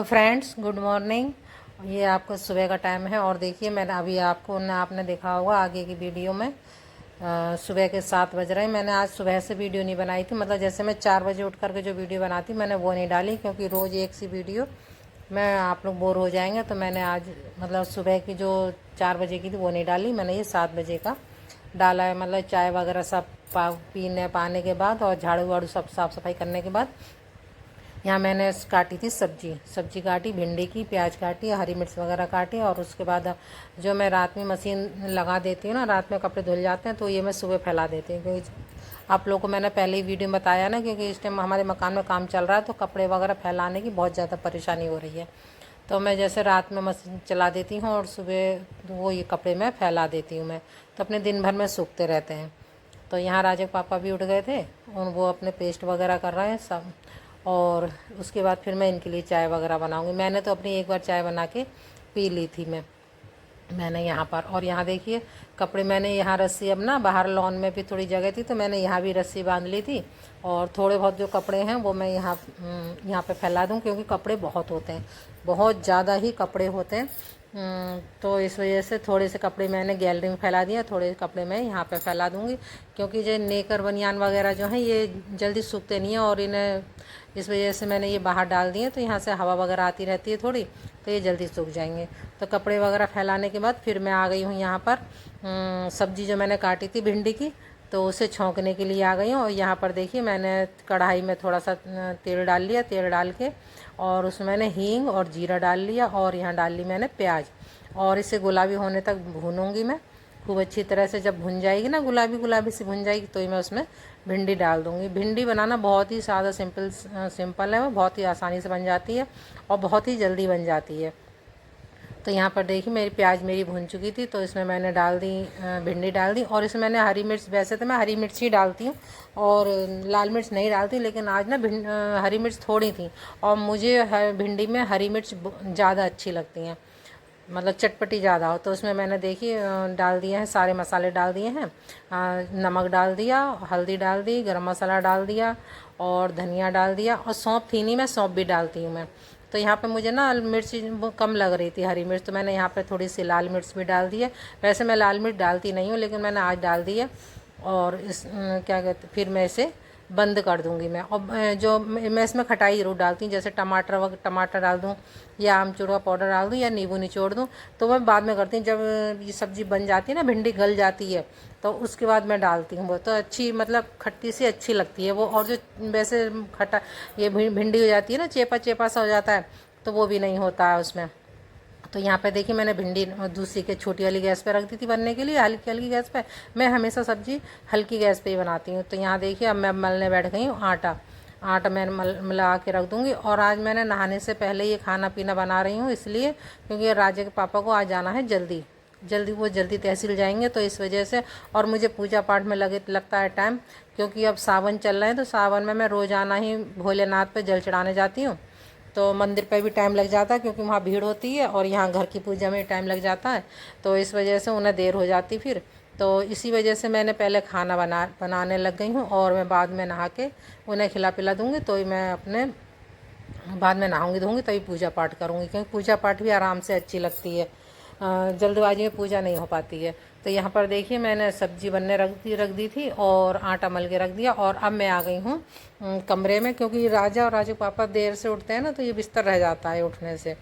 Hello friends, good morning. ये आपको सुबह का टाइम है और देखिए मैंने अभी आपने देखा होगा आगे की वीडियो में सुबह के 7 बज रहे हैं। मैंने आज सुबह से वीडियो नहीं बनाई थी, मतलब जैसे मैं 4 बजे उठ करके जो वीडियो बनाती मैंने वो नहीं डाली, क्योंकि रोज़ एक सी वीडियो मैं आप लोग बोर हो जाएंगे। तो मैंने आज मतलब सुबह की जो 4 बजे की थी वो नहीं डाली, मैंने ये 7 बजे का डाला है। मतलब चाय वगैरह सब पाने के बाद और झाड़ू वाड़ू सब साफ़ सफाई करने के बाद यहाँ मैंने काटी थी सब्जी काटी, भिंडी की, प्याज काटी, हरी मिर्च वगैरह काटी। और उसके बाद जो मैं रात में मशीन लगा देती हूँ ना, रात में कपड़े धुल जाते हैं तो ये मैं सुबह फैला देती हूँ। क्योंकि आप लोगों को मैंने पहले ही वीडियो में बताया ना, क्योंकि इस टाइम हमारे मकान में काम चल रहा है तो कपड़े वगैरह फैलाने की बहुत ज़्यादा परेशानी हो रही है। तो मैं जैसे रात में मशीन चला देती हूँ और सुबह वो ये कपड़े मैं फैला देती हूँ मैं, तो अपने दिन भर में सूखते रहते हैं। तो यहाँ राजा के पापा भी उठ गए थे और वो अपने पेस्ट वगैरह कर रहे हैं सब। और उसके बाद फिर मैं इनके लिए चाय वगैरह बनाऊंगी। मैंने तो अपनी एक बार चाय बना के पी ली थी मैंने यहाँ पर। और यहाँ देखिए कपड़े मैंने यहाँ रस्सी, अब ना बाहर लॉन में भी थोड़ी जगह थी तो मैंने यहाँ भी रस्सी बांध ली थी। और थोड़े बहुत जो कपड़े हैं वो मैं यहाँ पे फैला दूँ, क्योंकि कपड़े बहुत होते हैं, बहुत ज़्यादा ही कपड़े होते हैं। तो इस वजह से थोड़े से कपड़े मैंने गैलरी में फैला दिया, थोड़े कपड़े मैं यहाँ पे फैला दूँगी। क्योंकि जो नेकर बनियान वगैरह जो हैं ये जल्दी सूखते नहीं हैं, और इन्हें इस वजह से मैंने ये बाहर डाल दिए। तो यहाँ से हवा वगैरह आती रहती है थोड़ी, तो ये जल्दी सूख जाएंगे। तो कपड़े वगैरह फैलाने के बाद फिर मैं आ गई हूँ यहाँ पर सब्ज़ी जो मैंने काटी थी भिंडी की, तो उसे छौंकने के लिए आ गई हूँ। और यहाँ पर देखिए मैंने कढ़ाई में थोड़ा सा तेल डाल लिया, तेल डाल के और उसमें मैंने हींग और जीरा डाल लिया, और यहाँ डाल ली मैंने प्याज। और इसे गुलाबी होने तक भूनूंगी मैं खूब अच्छी तरह से। जब भुन जाएगी ना, गुलाबी सी भुन जाएगी, तो ही मैं उसमें भिंडी डाल दूँगी। भिंडी बनाना बहुत ही सादा सिंपल है, वो बहुत ही आसानी से बन जाती है और बहुत ही जल्दी बन जाती है। तो यहाँ पर देखिए मेरी प्याज भुन चुकी थी, तो इसमें मैंने डाल दी भिंडी डाल दी। और इसमें मैंने हरी मिर्च, वैसे तो मैं हरी मिर्च ही डालती हूँ और लाल मिर्च नहीं डालती, लेकिन आज ना हरी मिर्च थोड़ी थी और मुझे भिंडी में हरी मिर्च ज़्यादा अच्छी लगती हैं, मतलब चटपटी ज़्यादा हो। तो उसमें मैंने देखिए डाल दिए हैं, सारे मसाले डाल दिए हैं। नमक डाल दिया, हल्दी डाल दी, गरम मसाला डाल दिया और धनिया डाल दिया। और सौंफ थी नहीं, मैं सौंफ भी डालती हूँ मैं। तो यहाँ पे मुझे ना मिर्च कम लग रही थी, हरी मिर्च, तो मैंने यहाँ पे थोड़ी सी लाल मिर्च भी डाल दी है। वैसे मैं लाल मिर्च डालती नहीं हूँ, लेकिन मैंने आज डाल दी है। और क्या कहते, फिर मैं इसे बंद कर दूंगी मैं। और जो मैं इसमें खटाई ज़रूर डालती हूँ, जैसे टमाटर डाल दूँ या आमचूर का पाउडर डाल दूँ या नींबू निचोड़ दूँ, तो मैं बाद में करती हूँ। जब ये सब्ज़ी बन जाती है ना, भिंडी गल जाती है, तो उसके बाद मैं डालती हूँ वो, तो अच्छी मतलब खट्टी सी अच्छी लगती है वो। और जो वैसे खट्टा ये भिंडी हो जाती है ना, चेपा चेपा सा हो जाता है, तो वो भी नहीं होता है उसमें। तो यहाँ पे देखिए मैंने भिंडी दूसरी के छोटी वाली गैस पे रख दी थी बनने के लिए, हल्की हल्की गैस पे। मैं हमेशा सब्ज़ी हल्की गैस पे ही बनाती हूँ। तो यहाँ देखिए अब मैं मलने बैठ गई हूँ आटा मैं मिला के रख दूँगी। और आज मैंने नहाने से पहले ये खाना पीना बना रही हूँ, इसलिए क्योंकि राजा के पापा को आज जाना है जल्दी वो जल्दी तहसील जाएंगे, तो इस वजह से। और मुझे पूजा पाठ में लगता है टाइम, क्योंकि अब सावन चल रहे हैं, तो सावन में मैं रोज़ाना ही भोलेनाथ पे जल चढ़ाने जाती हूँ। तो मंदिर पे भी टाइम लग जाता है, क्योंकि वहाँ भीड़ होती है, और यहाँ घर की पूजा में टाइम लग जाता है, तो इस वजह से उन्हें देर हो जाती फिर। तो इसी वजह से मैंने पहले खाना बनाने लग गई हूँ, और मैं बाद में नहा के उन्हें खिला पिला दूँगी, तो ही मैं अपने बाद में नहाऊंगी धोऊंगी तभी पूजा पाठ करूँगी, क्योंकि पूजा पाठ भी आराम से अच्छी लगती है, जल्दबाजी में पूजा नहीं हो पाती है। तो यहाँ पर देखिए मैंने सब्जी बनने रख दी थी और आटा मल के रख दिया। और अब मैं आ गई हूँ कमरे में, क्योंकि राजा और राजू पापा देर से उठते हैं ना, तो ये बिस्तर रह जाता है उठने से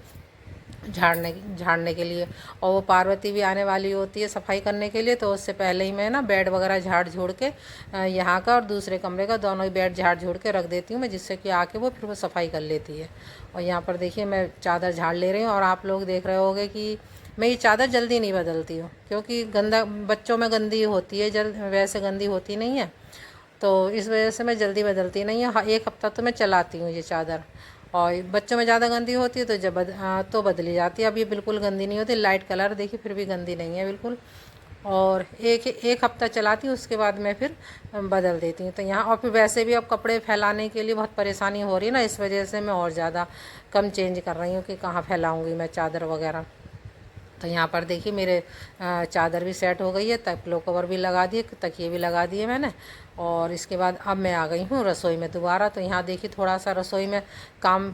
झाड़ने के लिए। और वो पार्वती भी आने वाली होती है सफाई करने के लिए, तो उससे पहले ही मैं ना बेड वगैरह झाड़ झूड़ के यहाँ का और दूसरे कमरे का दोनों ही बेड झाड़ झूड़ के रख देती हूँ मैं, जिससे कि आके वो फिर वो सफाई कर लेती है। और यहाँ पर देखिए मैं चादर झाड़ ले रही हूँ, और आप लोग देख रहे होंगे कि मैं ये चादर जल्दी नहीं बदलती हूँ, क्योंकि गंदा बच्चों में गंदी होती है, वैसे गंदी होती नहीं है, तो इस वजह से मैं जल्दी बदलती नहीं है। एक हफ्ता तो मैं चलाती हूँ ये चादर। और बच्चों में ज़्यादा गंदी होती है तो तो बदली जाती है। अब ये बिल्कुल गंदी नहीं होती, लाइट कलर देखिए फिर भी गंदी नहीं है बिल्कुल। और एक हफ्ता चलाती हूँ, उसके बाद मैं फिर बदल देती हूँ। तो यहाँ और फिर वैसे भी अब कपड़े फैलाने के लिए बहुत परेशानी हो रही है ना, इस वजह से मैं और ज़्यादा कम चेंज कर रही हूँ कि कहाँ फैलाऊँगी मैं चादर वगैरह। तो यहाँ पर देखिए मेरे चादर भी सेट हो गई है, पिलो कवर भी लगा दिए, तकिए भी लगा दिए मैंने। और इसके बाद अब मैं आ गई हूँ रसोई में दोबारा। तो यहाँ देखिए थोड़ा सा रसोई में काम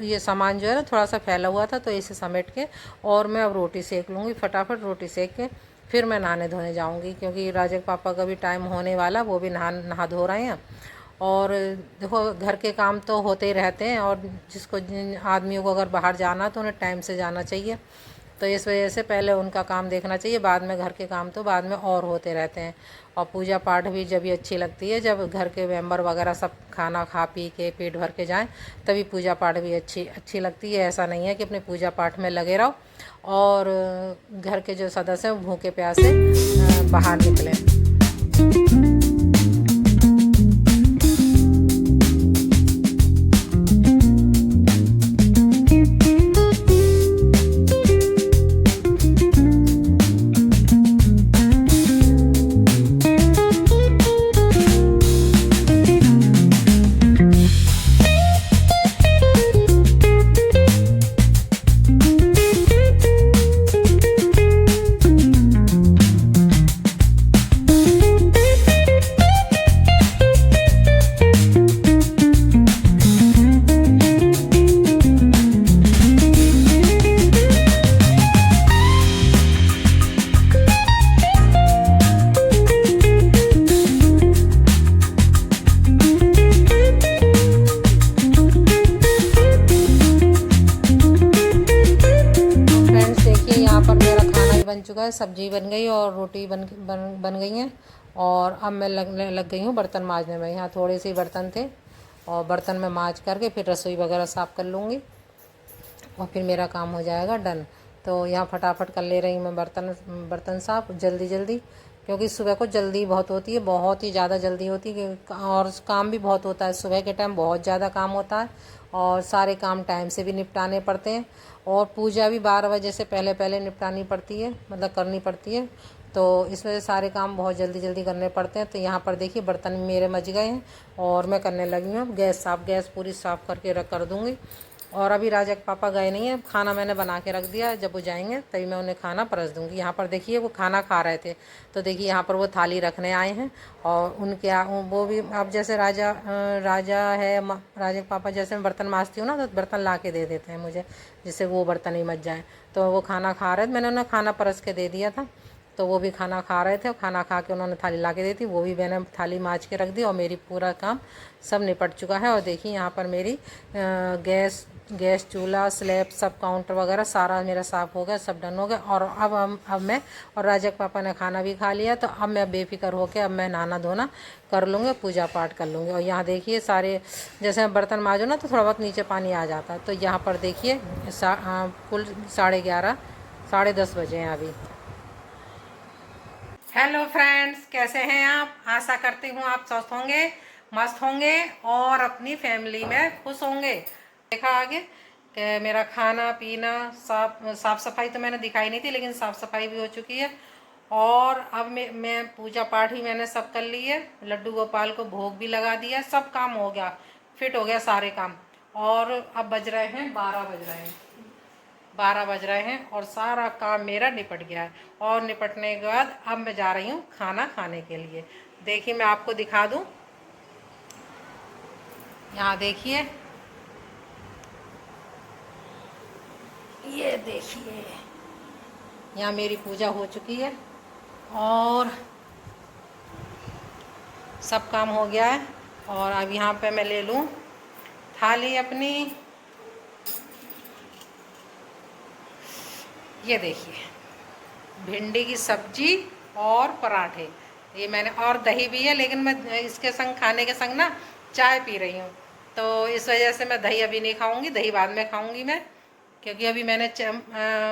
ये सामान जो है ना थोड़ा सा फैला हुआ था, तो इसे समेट के और मैं अब रोटी सेक लूँगी। फटाफट रोटी सेक के फिर मैं नहाने धोने जाऊँगी, क्योंकि राजा पापा का भी टाइम होने वाला, वो भी नहा धो रहे हैं। और देखो घर के काम तो होते ही रहते हैं, और जिन आदमियों को अगर बाहर जाना तो उन्हें टाइम से जाना चाहिए। तो इस वजह से पहले उनका काम देखना चाहिए, बाद में घर के काम तो बाद में और होते रहते हैं। और पूजा पाठ भी जब भी अच्छी लगती है, जब घर के मेंबर वगैरह सब खाना खा पी के पेट भर के जाएं, तभी पूजा पाठ भी अच्छी लगती है। ऐसा नहीं है कि अपने पूजा पाठ में लगे रहो और घर के जो सदस्य हैं भूखे प्यासे बाहर निकलें। बन चुका है, सब्जी बन गई और रोटी बन गई हैं। और अब मैं लग गई हूँ बर्तन मांजने में। यहाँ थोड़े से बर्तन थे और बर्तन में मांज करके फिर रसोई वगैरह साफ़ कर लूँगी और फिर मेरा काम हो जाएगा डन। तो यहाँ फटाफट कर ले रही हूँ मैं बर्तन साफ़ जल्दी, क्योंकि सुबह को जल्दी बहुत होती है, बहुत ही ज़्यादा जल्दी होती है, और काम भी बहुत होता है। सुबह के टाइम बहुत ज़्यादा काम होता है और सारे काम टाइम से भी निपटाने पड़ते हैं। और पूजा भी 12 बजे से पहले निपटानी पड़ती है, मतलब करनी पड़ती है। तो इस वजह से सारे काम बहुत जल्दी करने पड़ते हैं। तो यहाँ पर देखिए बर्तन मेरे मच गए हैं और मैं करने लगी हूँ गैस पूरी साफ़ करके कर दूँगी। और अभी राजा के पापा गए नहीं हैं, खाना मैंने बना के रख दिया, जब वो जाएंगे तभी मैं उन्हें खाना परस दूँगी। यहाँ पर देखिए वो खाना खा रहे थे, तो देखिए यहाँ पर वो थाली रखने आए हैं। और उनके वो भी अब जैसे राजा है, राजा के पापा जैसे मैं बर्तन मांजती हूँ ना, तो बर्तन ला के दे देते हैं मुझे, जिससे वो बर्तन ही मच जाए। तो वो खाना खा रहे थे, मैंने उन्हें खाना परस के दे दिया था, तो वो भी खाना खा रहे थे। और खाना खा के उन्होंने थाली ला के दी थी, वो भी मैंने थाली मांज के रख दी और मेरी पूरा काम सब निपट चुका है। और देखिए यहाँ पर मेरी गैस चूल्हा स्लैब सब काउंटर वगैरह सारा मेरा साफ़ हो गया, सब डन हो गया। और अब मैं और राजा के पापा ने खाना भी खा लिया, तो अब मैं बेफिक्र होकर अब मैं नहाना धोना कर लूँगी, पूजा पाठ कर लूँगी। और यहाँ देखिए सारे जैसे मैं बर्तन मांजो ना तो थोड़ा बहुत नीचे पानी आ जाता है। तो यहाँ पर देखिए कुल 11:30 10:30 बजे हैं अभी। हेलो फ्रेंड्स, कैसे हैं आप? आशा करती हूँ आप स्वस्थ होंगे, मस्त होंगे और अपनी फैमिली में खुश होंगे। देखा आगे कि मेरा खाना पीना साफ सफाई तो मैंने दिखाई नहीं थी, लेकिन साफ सफाई भी हो चुकी है। और अब मैं पूजा पाठ ही मैंने सब कर ली है, लड्डू गोपाल को भोग भी लगा दिया, सब काम हो गया, फिट हो गया सारे काम। और अब बज रहे हैं 12 बज रहे हैं और सारा काम मेरा निपट गया है। और निपटने के बाद अब मैं जा रही हूँ खाना खाने के लिए। देखिए मैं आपको दिखा दूँ, यहाँ देखिए, ये देखिए यहाँ मेरी पूजा हो चुकी है और सब काम हो गया है। और अब यहाँ पे मैं ले लूँ थाली अपनी। ये देखिए भिंडी की सब्जी और पराठे, ये मैंने, और दही भी है, लेकिन मैं इसके संग खाने के संग ना चाय पी रही हूँ, तो इस वजह से मैं दही अभी नहीं खाऊंगी, दही बाद में खाऊंगी मैं। क्योंकि अभी मैंने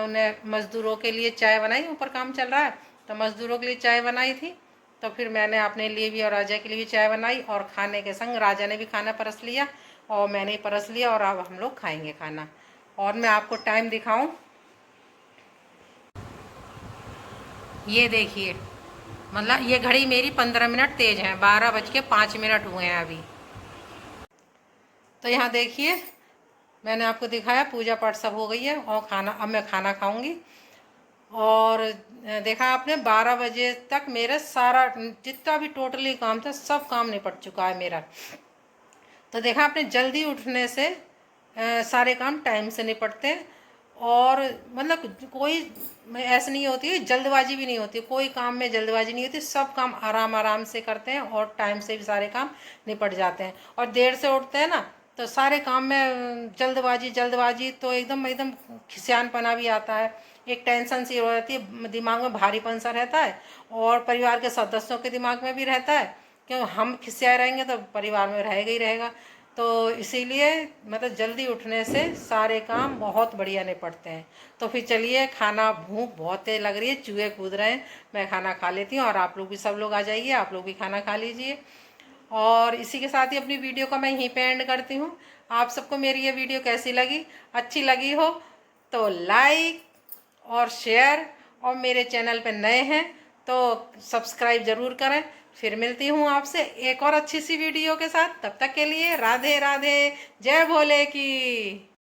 उन्हें मज़दूरों के लिए चाय बनाई, ऊपर काम चल रहा है तो मज़दूरों के लिए चाय बनाई थी। तो फिर मैंने अपने लिए भी और राजा के लिए भी चाय बनाई, और खाने के संग राजा ने भी खाना परस लिया और मैंने ही परस लिया, और अब हम लोग खाएंगे खाना। और मैं आपको टाइम दिखाऊं, ये देखिए, मतलब ये घड़ी मेरी 15 मिनट तेज़ है, 12:05 हुए हैं अभी। तो यहाँ देखिए मैंने आपको दिखाया पूजा पाठ सब हो गई है और अब मैं खाना खाऊंगी। और देखा आपने 12 बजे तक मेरा सारा जितना भी टोटली काम था सब काम निपट चुका है मेरा। तो देखा आपने जल्दी उठने से सारे काम टाइम से निपटते हैं। और मतलब कोई ऐसा नहीं होती है, जल्दबाजी भी नहीं होती, कोई काम में जल्दबाजी नहीं होती, सब काम आराम आराम से करते हैं और टाइम से भी सारे काम निपट जाते हैं। और देर से उठते हैं ना तो सारे काम में जल्दबाजी जल्दबाजी तो एकदम एकदम खिसियानपना भी आता है, एक टेंशन सी हो जाती है, दिमाग में भारीपन सा रहता है और परिवार के सदस्यों के दिमाग में भी रहता है, क्यों हम खिसियाए रहेंगे तो परिवार में रहेगा ही रहेगा। तो इसीलिए मतलब जल्दी उठने से सारे काम बहुत बढ़िया निपटते हैं। तो फिर चलिए, खाना भूख बहुत तेज लग रही है, चूहे कूद रहे हैं, मैं खाना खा लेती हूँ और आप लोग भी, सब लोग आ जाइए, आप लोग भी खाना खा लीजिए। और इसी के साथ ही अपनी वीडियो का मैं यहीं पे एंड करती हूँ। आप सबको मेरी ये वीडियो कैसी लगी, अच्छी लगी हो तो लाइक और शेयर, और मेरे चैनल पे नए हैं तो सब्सक्राइब ज़रूर करें। फिर मिलती हूँ आपसे एक और अच्छी सी वीडियो के साथ, तब तक के लिए राधे राधे, जय भोले की।